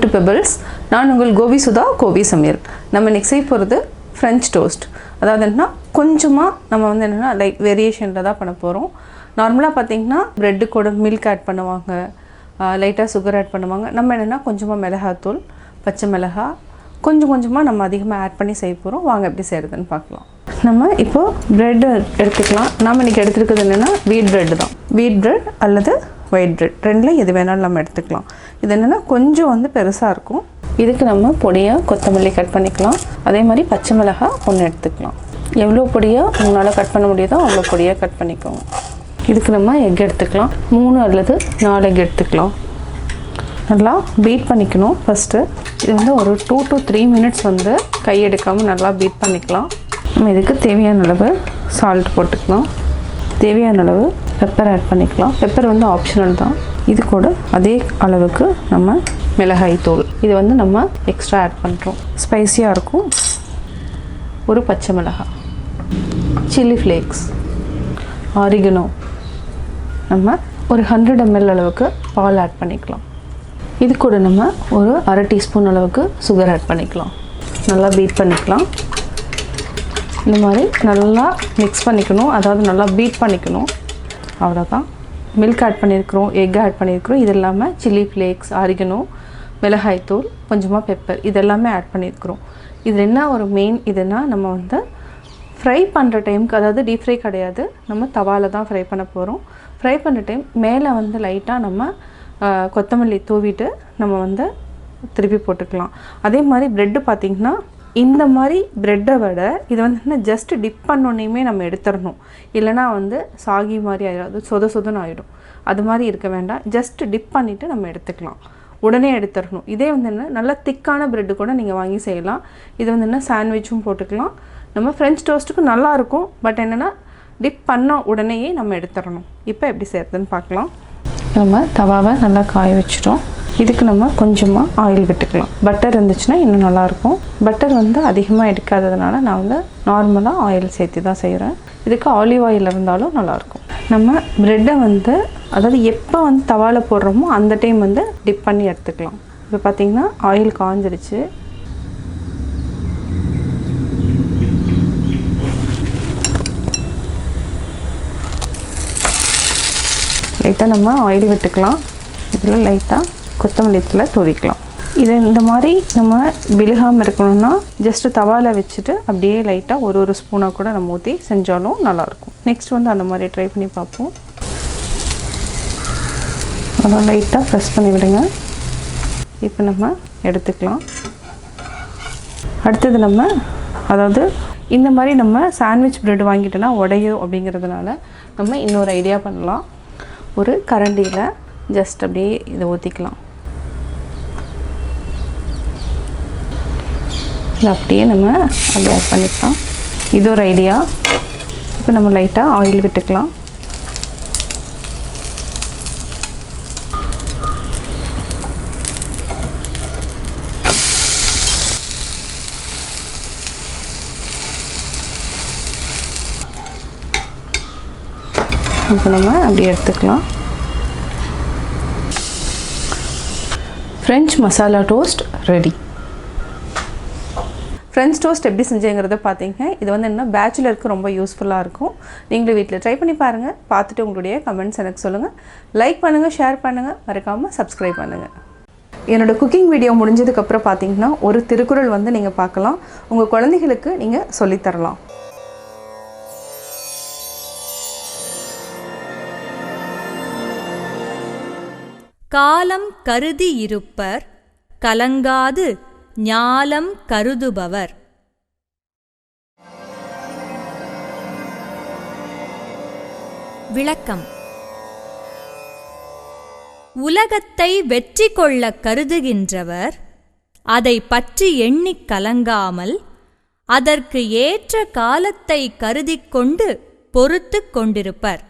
To pebbles. நான் உங்கள் கோபி சுதா, கோபி சமையல். நம்ம இன்னைக்கு செய்ய போகிறது ஃப்ரெஞ்ச் டோஸ்ட். அதாவது என்னன்னா கொஞ்சமாக நம்ம வந்து என்னென்னா லைக் வேரியேஷனில் தான் பண்ண போகிறோம். நார்மலாக பார்த்திங்கன்னா ப்ரெட்டு கூட மில்க் ஆட் பண்ணுவாங்க, லைட்டாக சுகர் ஆட் பண்ணுவாங்க. நம்ம என்னென்னா கொஞ்சமாக மிளகாத்தூள், பச்சை மிளகாய் கொஞ்சம் கொஞ்சமாக நம்ம அதிகமாக ஆட் பண்ணி செய்ய போகிறோம். வாங்க எப்படி செய்கிறதுன்னு பார்க்கலாம். நம்ம இப்போது ப்ரெட்டு எடுத்துக்கலாம். நாம் இன்றைக்கி எடுத்துருக்கிறது என்னென்னா வீட் ப்ரெட்டு தான். வீட் ப்ரெட் அல்லது ஒயிட் ப்ரெட் ரெண்டில் எது வேணாலும் நம்ம எடுத்துக்கலாம். இது என்னென்னா கொஞ்சம் வந்து பெருசாக இருக்கும். இதுக்கு நம்ம பொடியாக கொத்தமல்லி கட் பண்ணிக்கலாம். அதே மாதிரி பச்சை மிளகாய் ஒன்று எடுத்துக்கலாம். எவ்வளோ பொடியாக உங்களால் கட் பண்ண முடியுதோ அவ்வளோ பொடியாக கட் பண்ணிக்கோங்க. இதுக்கு நம்ம எக் எடுத்துக்கலாம். 3 அல்லது 4 எக் எடுத்துக்கலாம். நல்லா பீட் பண்ணிக்கணும் ஃபஸ்ட்டு. இது வந்து ஒரு 2 to 3 மினிட்ஸ் வந்து கை எடுக்காமல் நல்லா பீட் பண்ணிக்கலாம். நம்ம இதுக்கு தேவையான அளவு சால்ட் போட்டுக்கலாம். தேவையான அளவு பெப்பர் ஆட் பண்ணிக்கலாம். பெப்பர் வந்து ஆப்ஷனல் தான். இது கூட அதே அளவுக்கு நம்ம மிளகாய் தூள் இது வந்து நம்ம எக்ஸ்ட்ரா ஆட் பண்ணுறோம். ஸ்பைஸியாக இருக்கும். ஒரு பச்சை மிளகாய், சில்லி ஃப்ளேக்ஸ், ஆரிகனோ. நம்ம ஒரு 100 ml அளவுக்கு பால் ஆட் பண்ணிக்கலாம். இது கூட நம்ம ஒரு அரை டீஸ்பூன் அளவுக்கு சுகர் ஆட் பண்ணிக்கலாம். நல்லா பீட் பண்ணிக்கலாம். இந்த மாதிரி நல்லா மிக்ஸ் பண்ணிக்கணும், அதாவது நல்லா பீட் பண்ணிக்கணும். அவ்வளோதான். மில்க் ஆட் பண்ணியிருக்கிறோம், எக் ஆட் பண்ணியிருக்கிறோம். இது இல்லாமல் சில்லி ஃப்ளேக்ஸ், ஆரிகனோ, மிளகாய்த்தூள், கொஞ்சமாக பெப்பர் இதெல்லாமே ஆட் பண்ணியிருக்கிறோம். இதில் என்ன ஒரு மெயின் இதுனா நம்ம வந்து ஃப்ரை பண்ணுற டைமுக்கு, அதாவது டீப் ஃப்ரை கிடையாது, நம்ம தவாவில் தான் ஃப்ரை பண்ண போகிறோம். ஃப்ரை பண்ணுற டைம் மேலே வந்து லைட்டாக நம்ம கொத்தமல்லி தூவிட்டு நம்ம வந்து திருப்பி போட்டுக்கலாம். அதே மாதிரி ப்ரெட்டு பார்த்திங்கன்னா இந்த மாதிரி ப்ரெட்டை விட இது வந்து என்ன ஜஸ்ட் டிப் பண்ணோன்னையுமே நம்ம எடுத்துடணும். இல்லைனா வந்து சாகி மாதிரி ஆகிடும், அது சொதன்னு ஆகிடும். அது மாதிரி இருக்க வேண்டாம். ஜஸ்ட் டிப் பண்ணிவிட்டு நம்ம எடுத்துக்கலாம். உடனே எடுத்துடணும். இதே வந்து என்ன நல்லா திக்கான ப்ரெட்டு கூட நீங்கள் வாங்கி செய்யலாம். இது வந்து என்ன சாண்ட்விச்சும் போட்டுக்கலாம். நம்ம ஃப்ரெஞ்ச் டோஸ்ட்டுக்கு நல்லாயிருக்கும். பட் என்னென்னா டிப் பண்ண உடனேயே நம்ம எடுத்துடணும். இப்போ எப்படி செய்கிறதுன்னு பார்க்கலாம். நம்ம தவாவை நல்லா காய வச்சிட்டோம். இதுக்கு நம்ம கொஞ்சமாக ஆயில் விட்டுக்கலாம். பட்டர் இருந்துச்சுன்னா இன்னும் நல்லாயிருக்கும். பட்டர் வந்து அதிகமாக எடுக்காததுனால நான் வந்து நார்மலாக ஆயில் சேர்த்து தான் செய்கிறேன். இதுக்கு ஆலிவ் ஆயில் இருந்தாலும் நல்லாயிருக்கும். நம்ம ப்ரெட்டை வந்து அதாவது எப்போ வந்து தவாவில் போடுறோமோ அந்த டைம் வந்து டிப் பண்ணி எடுத்துக்கலாம். இப்போ பார்த்திங்கன்னா ஆயில் காஞ்சிருச்சு. லைட்டாக நம்ம ஆயில் விட்டுக்கலாம். இதில் லைட்டாக கொத்தமல்லி தூளை தூவிக்கலாம். இது இந்த மாதிரி நம்ம விழுகாமல் இருக்கணும்னா ஜஸ்ட்டு தவாவில் வச்சுட்டு அப்படியே லைட்டாக ஒரு ஸ்பூனாக கூட நம்ம ஊற்றி செஞ்சாலும் நல்லாயிருக்கும். நெக்ஸ்ட் வந்து அந்த மாதிரி ட்ரை பண்ணி பார்ப்போம். அதான் லைட்டாக ப்ரெஸ் பண்ணி விடுங்க. இப்போ நம்ம எடுத்துக்கலாம். அடுத்தது நம்ம அதாவது இந்த மாதிரி நம்ம சாண்ட்விச் ப்ரெட் வாங்கிட்டோன்னா உடையும் அப்படிங்கிறதுனால நம்ம இன்னொரு ஐடியா பண்ணலாம். ஒரு கரண்டியில் ஜஸ்ட் அப்படியே இதை ஊற்றிக்கலாம். இதை அப்படியே நம்ம அப்படியே ஆட் பண்ணிக்கலாம். இது ஒரு ஐடியா. இப்போ நம்ம லைட்டாக ஆயில் விட்டுக்கலாம். இப்போ நம்ம அப்படியே எடுத்துக்கலாம். French masala toast ready. French toast எப்படி செஞ்சேங்கிறத பார்த்தீங்க. இது வந்து என்ன பேச்சுலருக்கு ரொம்ப யூஸ்ஃபுல்லாக இருக்கும். நீங்களும் வீட்டில் ட்ரை பண்ணி பாருங்கள். பார்த்துட்டு உங்களுடைய கமெண்ட்ஸ் எனக்கு சொல்லுங்கள். லைக் பண்ணுங்கள், ஷேர் பண்ணுங்கள், மறக்காமல் சப்ஸ்கிரைப் பண்ணுங்கள். என்னோடய குக்கிங் வீடியோ முடிஞ்சதுக்கப்புறம் பார்த்தீங்கன்னா ஒரு திருக்குறள் வந்து நீங்கள் பார்க்கலாம். உங்கள் குழந்தைகளுக்கு நீங்கள் சொல்லித்தரலாம். காலம் கருதி இருப்பர் கலங்காது ஞாலம் கருதுபவர். விளக்கம்: உலகத்தை வெற்றி கொள்ள கருதுகின்றவர் அதை பற்றி எண்ணிக் கலங்காமல் அதற்கு ஏற்ற காலத்தை கருதிக் கொண்டு பொறுத்துக் கொண்டிருப்பர்.